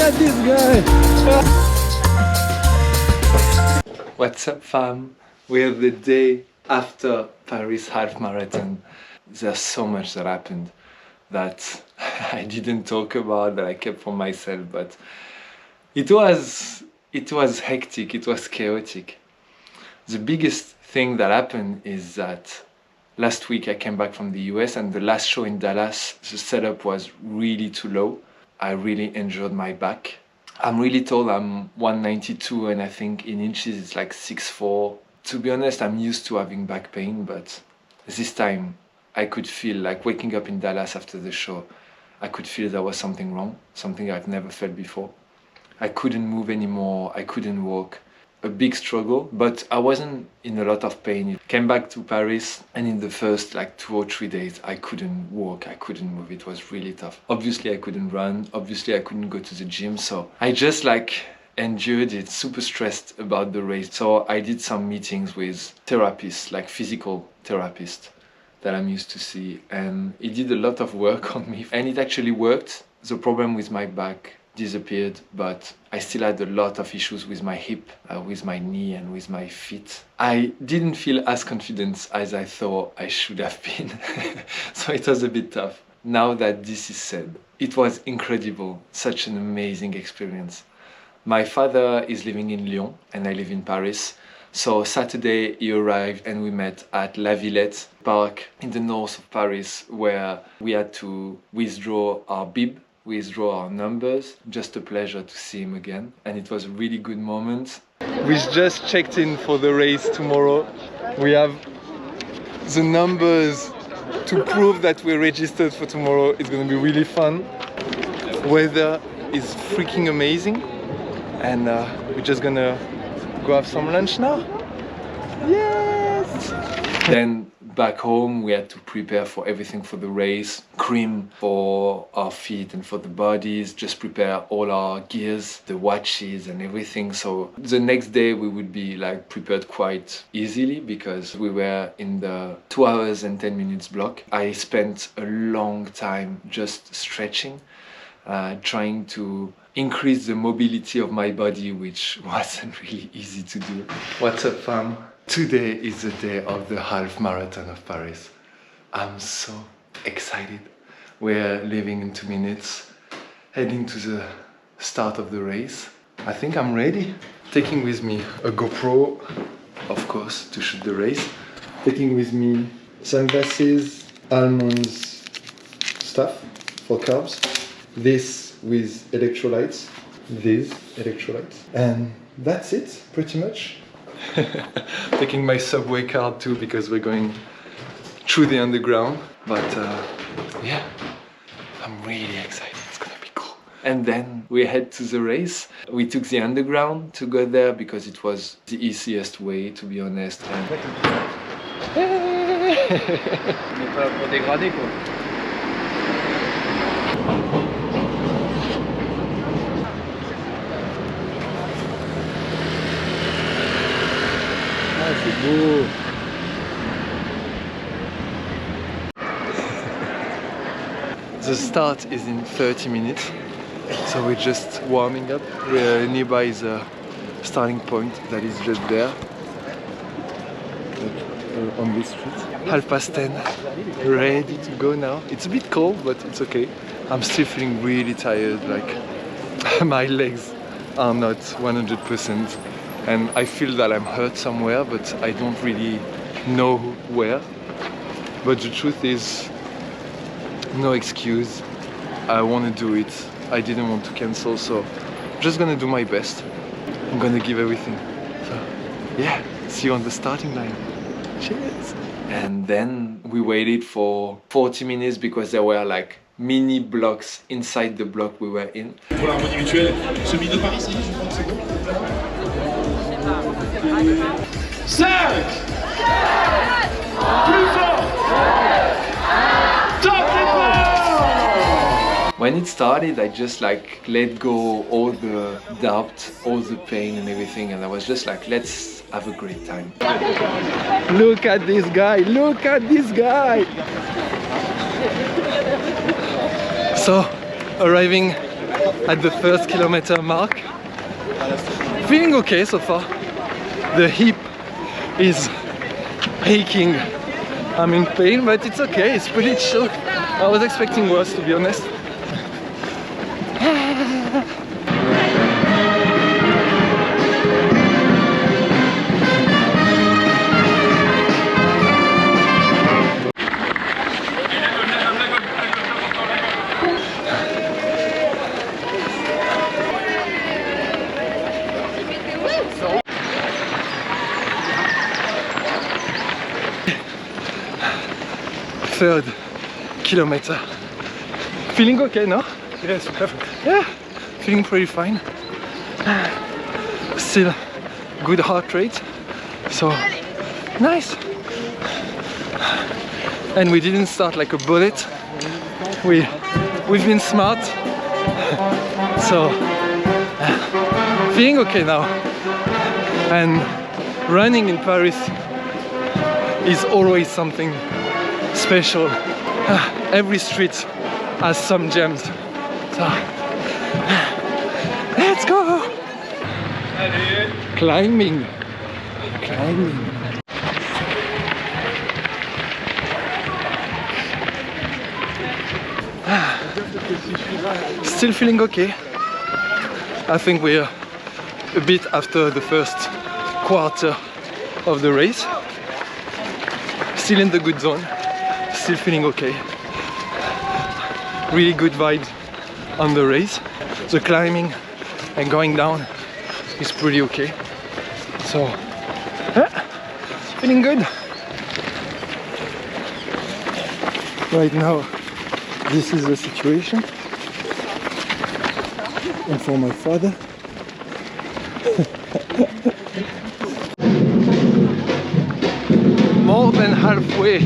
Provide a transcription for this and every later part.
at this guy! What's up, fam? We're the day after Paris half marathon. There's so much that happened that I didn't talk about, that I kept for myself, but it was hectic, it was chaotic. The biggest thing that happened is that last week I came back from the US, and the last show in Dallas, the setup was really too low. I really injured my back. I'm really tall, I'm 192, and I think in inches it's like 6'4". To be honest, I'm used to having back pain, but this time I could feel like waking up in Dallas after the show. I could feel there was something wrong, something I've never felt before. I couldn't move anymore, I couldn't walk. A big struggle, but I wasn't in a lot of pain. Came back to Paris, and in the first like 2 or 3 days I couldn't walk, I couldn't move. It was really tough. Obviously I couldn't run, obviously I couldn't go to the gym, so I just endured it, super stressed about the race. So I did some meetings with therapists, like physical therapists that I'm used to see, and it did a lot of work on me, and it actually worked. The problem with my back disappeared, but I still had a lot of issues with my hip, with my knee, and with my feet. I didn't feel as confident as I thought I should have been, so it was a bit tough. Now that this is said, it was incredible, such an amazing experience. My father is living in Lyon, and I live in Paris. So Saturday he arrived, and we met at La Villette Park in the north of Paris, where we had to withdraw our bib, withdraw our numbers. Just a pleasure to see him again, and it was a really good moment. We just checked in for the race tomorrow. We have the numbers to prove that we're registered for tomorrow. It's going to be really fun. Weather is freaking amazing, and we're just gonna go have some lunch now. Yes! Then back home we had to prepare for everything for the race. Cream for our feet and for the bodies, just prepare all our gears, the watches and everything. So the next day we would be like prepared quite easily, because we were in the 2 hours and 10 minutes block. I spent a long time just stretching, trying to increase the mobility of my body, which wasn't really easy to do. What's up, fam? Today is the day of the half marathon of Paris. I'm so excited. We're leaving in 2 minutes, heading to the start of the race. I think I'm ready. Taking with me a GoPro, of course, to shoot the race. Taking with me sunglasses, almonds, stuff for carbs. This with electrolytes, these electrolytes, and that's it pretty much. Taking my subway card too, because we're going through the underground, but yeah, I'm really excited. It's gonna be cool. And then we head to the race. We took the underground to go there because it was the easiest way, to be honest. And the start is in 30 minutes, so we're just warming up. We're nearby the starting point that is just there, on this street. 10:30, ready to go now. It's a bit cold, but it's okay. I'm still feeling really tired, like my legs are not 100%. And I feel that I'm hurt somewhere, but I don't really know where. But the truth is, no excuse. I want to do it. I didn't want to cancel, so I'm just gonna do my best. I'm gonna give everything. So yeah, see you on the starting line. Cheers! And then we waited for 40 minutes because there were like mini blocks inside the block we were in. Pour l'harmonie mutuelle, celui de Paris, c'est je crois que c'est bon. 5, plus fort, top départ. When it started, I just like let go all the doubt, all the pain and everything, and I was just like, let's have a great time. Look at this guy, look at this guy! So, arriving at the first kilometer mark. Feeling okay so far. The hip is aching. I'm in pain, but it's okay. It's pretty chill. I was expecting worse, to be honest. Third kilometer. Feeling okay, no? Yes, perfect. Yeah, feeling pretty fine. Still good heart rate, so nice. And we didn't start like a bullet. We've been smart. So feeling okay now. And running in Paris is always something special. Every street has some gems. So, let's go! Climbing. Still feeling okay. I think we're a bit after the first quarter of the race. Still in the good zone. Still feeling okay. Really good vibes on the race. The climbing and going down is pretty okay. So, feeling good. Right now, this is the situation. And for my father. More than halfway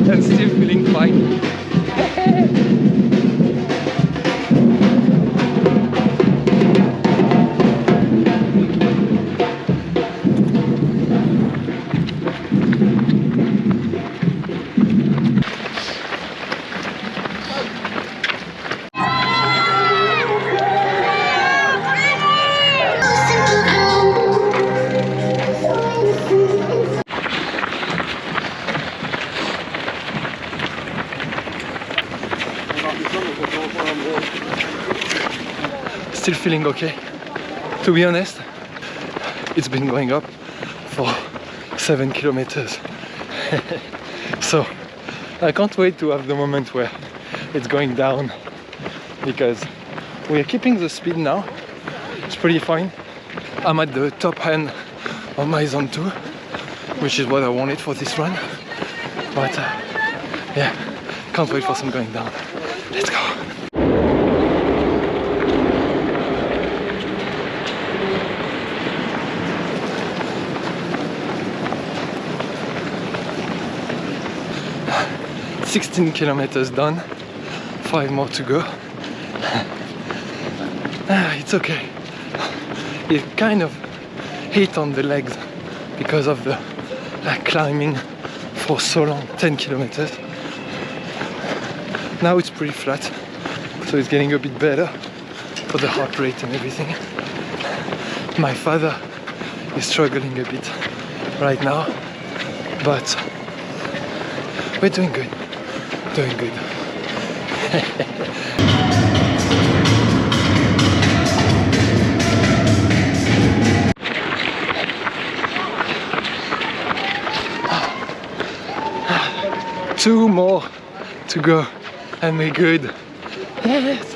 and still feeling fine. Still feeling okay. To be honest, it's been going up for 7 kilometers. So I can't wait to have the moment where it's going down, because we're keeping the speed now. It's pretty fine. I'm at the top end of my zone 2, which is what I wanted for this run. But yeah, can't wait for some going down. Let's go. "16 kilometers done, 5 more to go." It's okay. It kind of hit on the legs because of the climbing for so long, 10 kilometers. Now it's pretty flat, so it's getting a bit better for the heart rate and everything. My father is struggling a bit right now, but we're doing good. Doing good. Two more to go and we're good. Yes.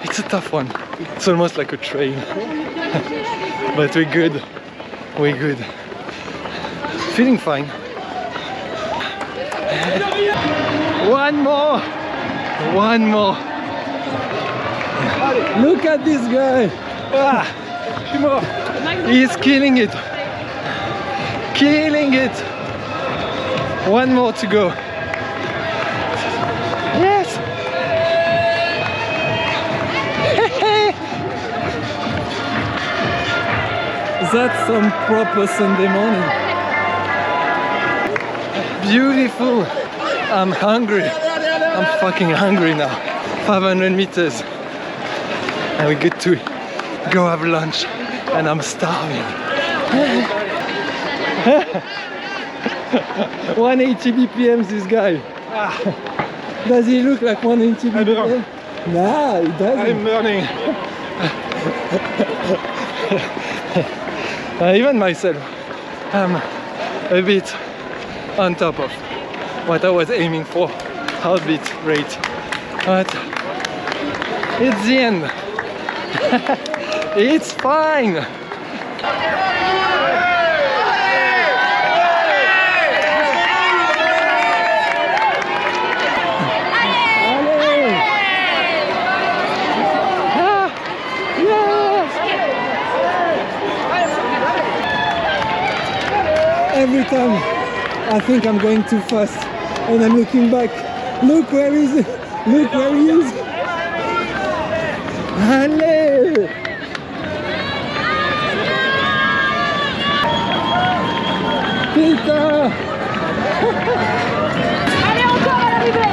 It's a tough one. It's almost like a train. But we're good. We're good. Feeling fine. One more! One more! Look at this guy! He's killing it! Killing it! One more to go. Yes! That's some proper Sunday morning. Beautiful! I'm hungry. I'm fucking hungry now. 500 meters. and we get to go have lunch, and I'm starving. 180 BPM this guy. Does he look like 180 BPM? Nah, he doesn't. I'm burning. Even myself, I'm a bit on top of what I was aiming for, heartbeat rate. But it's the end. It's fine. Every time I think I'm going too fast and I'm looking back, look where is it? Look where he is! Allez! Putain! Allez, encore à l'arrivée!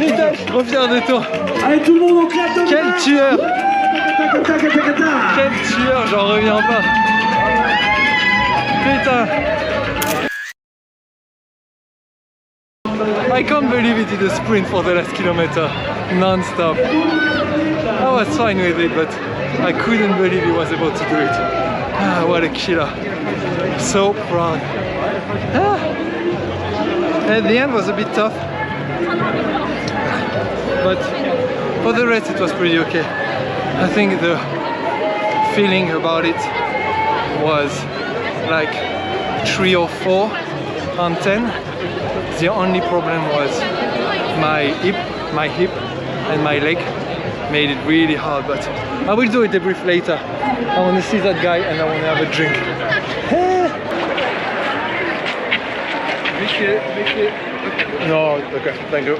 Putain, je suis trop fier de toi. Allez tout le monde au clap de Quel tueur! Quel tueur, j'en reviens pas. Putain. I can't believe it did a sprint for the last kilometer, non-stop. I was fine with it, but I couldn't believe he was able to do it. Ah, what a killer. So proud. Ah. At the end was a bit tough, but for the rest it was pretty okay. I think the feeling about it was like 3 or 4 on 10. The only problem was my hip and my leg made it really hard, but I will do a debrief later. I want to see that guy and I want to have a drink. No, okay, thank you.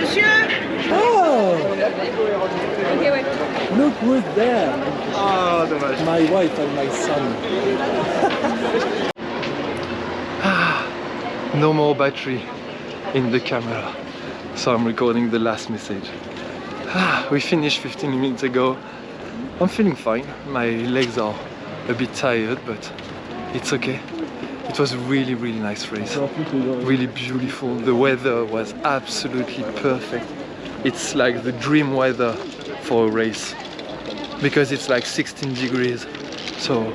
Monsieur! Oh! Ok, ouais. Look who's there! Ah, dommage. My wife and my son. No more battery in the camera, so I'm recording the last message. We finished 15 minutes ago. I'm feeling fine. My legs are a bit tired, but it's okay. It was a really, really nice race. Really beautiful. The weather was absolutely perfect. It's like the dream weather for a race, because it's like 16 degrees. So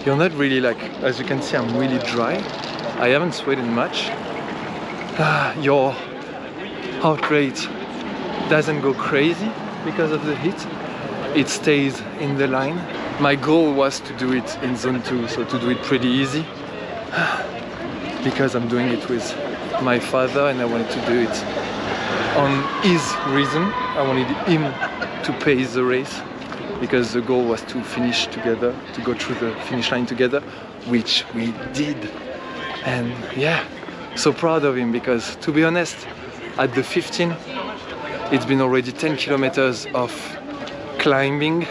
you're not really like, as you can see, I'm really dry. I haven't sweated much. Your heart rate doesn't go crazy because of the heat. It stays in the line. My goal was to do it in zone 2, so to do it pretty easy. Because I'm doing it with my father and I wanted to do it on his reason. I wanted him to pace the race, because the goal was to finish together, to go through the finish line together, which we did. And yeah, so proud of him, because to be honest, at the 15, it's been already 10 kilometers of climbing.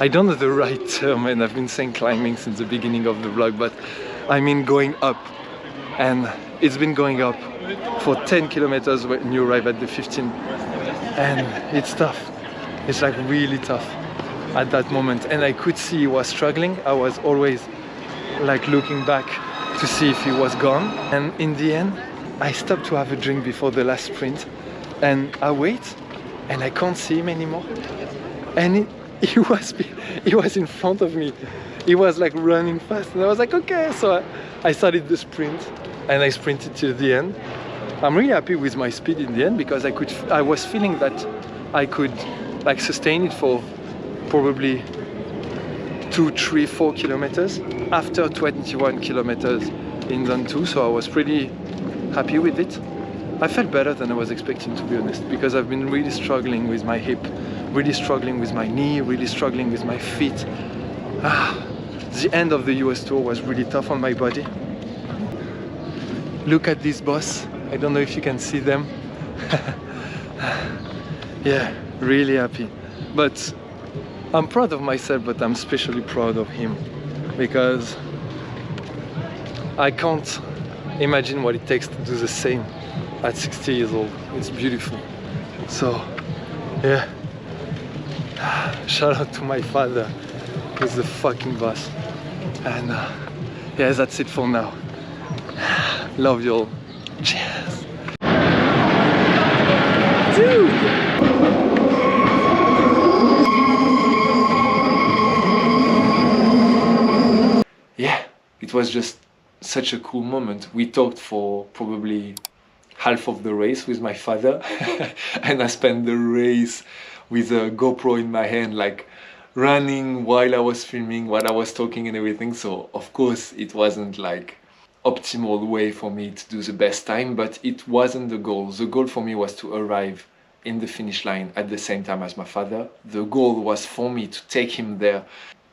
I don't know the right term, and I've been saying climbing since the beginning of the vlog, but I mean going up. And it's been going up for 10 kilometers when you arrive at the 15. And it's tough. It's like really tough at that moment. And I could see he was struggling. I was always like looking back to see if he was gone. And in the end, I stopped to have a drink before the last sprint. And I wait, and I can't see him anymore. And he was in front of me. He was like running fast, and I was like, okay. So I started the sprint, and I sprinted till the end. I'm really happy with my speed in the end, because I was feeling that I could like sustain it for probably 2, 3, 4 kilometers after 21 kilometers in zone 2, so I was pretty happy with it. I felt better than I was expecting, to be honest, because I've been really struggling with my hip, really struggling with my knee, really struggling with my feet. The end of the US tour was really tough on my body. Look at this boss. I don't know if you can see them. Yeah, really happy. But I'm proud of myself, but I'm especially proud of him because I can't imagine what it takes to do the same at 60 years old. It's beautiful. So, yeah. Shout out to my father, who's the fucking boss. And yeah, that's it for now. Love you all. Cheers. Dude! Yeah, it was just such a cool moment. We talked for probably half of the race with my father and I spent the race with a GoPro in my hand, like running while I was filming, while I was talking and everything. So of course it wasn't like optimal way for me to do the best time, but it wasn't the goal. The goal for me was to arrive in the finish line at the same time as my father. The goal was for me to take him there.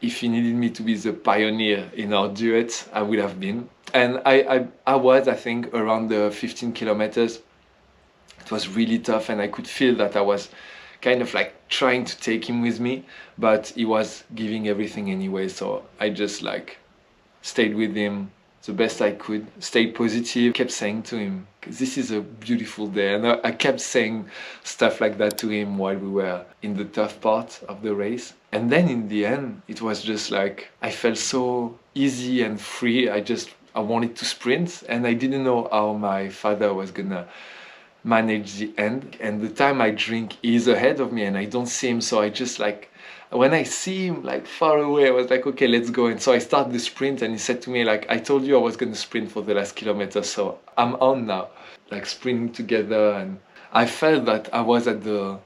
If he needed me to be the pioneer in our duet, I would have been. And I was, I think, around the 15 kilometers. It was really tough and I could feel that I was kind of like trying to take him with me, but he was giving everything anyway. So I just like stayed with him the best I could, stayed positive, kept saying to him, this is a beautiful day. And I kept saying stuff like that to him while we were in the tough part of the race. And then in the end, it was just like, I felt so easy and free. I wanted to sprint and I didn't know how my father was gonna manage the end. And the time I drink, he's ahead of me and I don't see him. So I just like, when I see him like far away, I was like, okay, let's go. And so I started the sprint and he said to me, like, I told you I was going to sprint for the last kilometer. So I'm on now, like sprinting together. And I felt that I was at the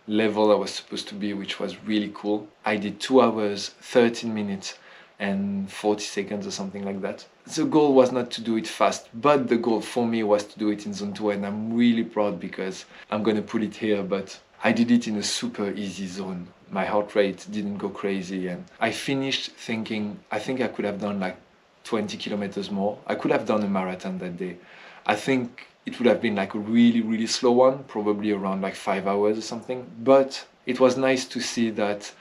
level I was supposed to be, which was really cool. I did 2 hours, 13 minutes and 40 seconds or something like that. The goal was not to do it fast, but the goal for me was to do it in zone 2. And I'm really proud because I'm going to put it here, but I did it in a super easy zone. My heart rate didn't go crazy and I finished thinking, I think I could have done like 20 kilometers more. I could have done a marathon that day. I think it would have been like a really, really slow one, probably around like 5 hours or something. But it was nice to see that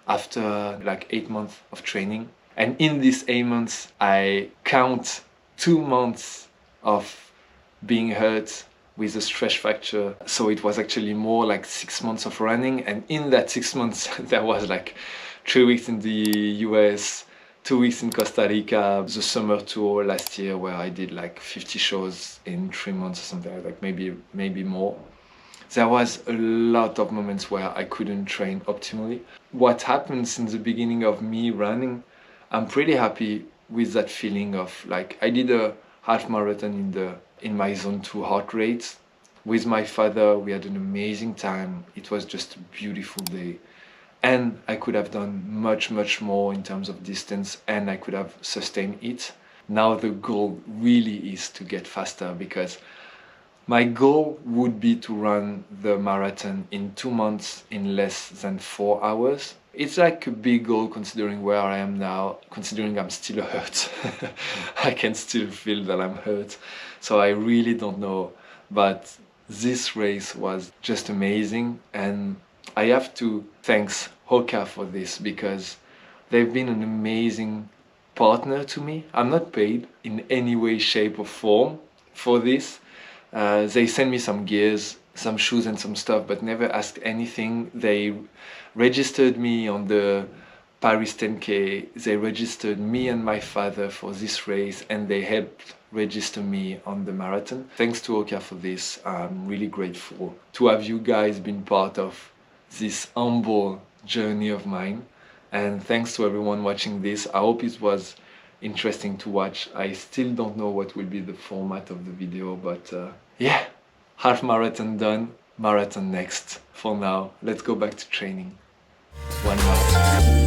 after like 8 months of training, and in these 8 months, I count 2 months of being hurt with a stress fracture. So it was actually more like 6 months of running. And in that 6 months, there was like 3 weeks in the US, 2 weeks in Costa Rica, the summer tour last year where I did like 50 shows in 3 months or something like maybe more. There was a lot of moments where I couldn't train optimally. What happened since the beginning of me running, I'm pretty happy with that feeling of like, I did a half marathon in my zone 2 heart rate with my father. We had an amazing time. It was just a beautiful day and I could have done much more in terms of distance and I could have sustained it. Now the goal really is to get faster because my goal would be to run the marathon in 2 months in less than 4 hours. It's like a big goal considering where I am now, considering I'm still hurt. I can still feel that I'm hurt. So I really don't know. But this race was just amazing. And I have to thank Hoka for this because they've been an amazing partner to me. I'm not paid in any way, shape or form for this. They sent me some gears, some shoes and some stuff, but never asked anything. They registered me on the Paris 10K. They registered me and my father for this race and they helped register me on the marathon. Thanks to Hoka for this. I'm really grateful to have you guys been part of this humble journey of mine. And thanks to everyone watching this. I hope it was interesting to watch. I still don't know what will be the format of the video, but yeah, half marathon done, marathon next. For now, let's go back to training. 1 marathon.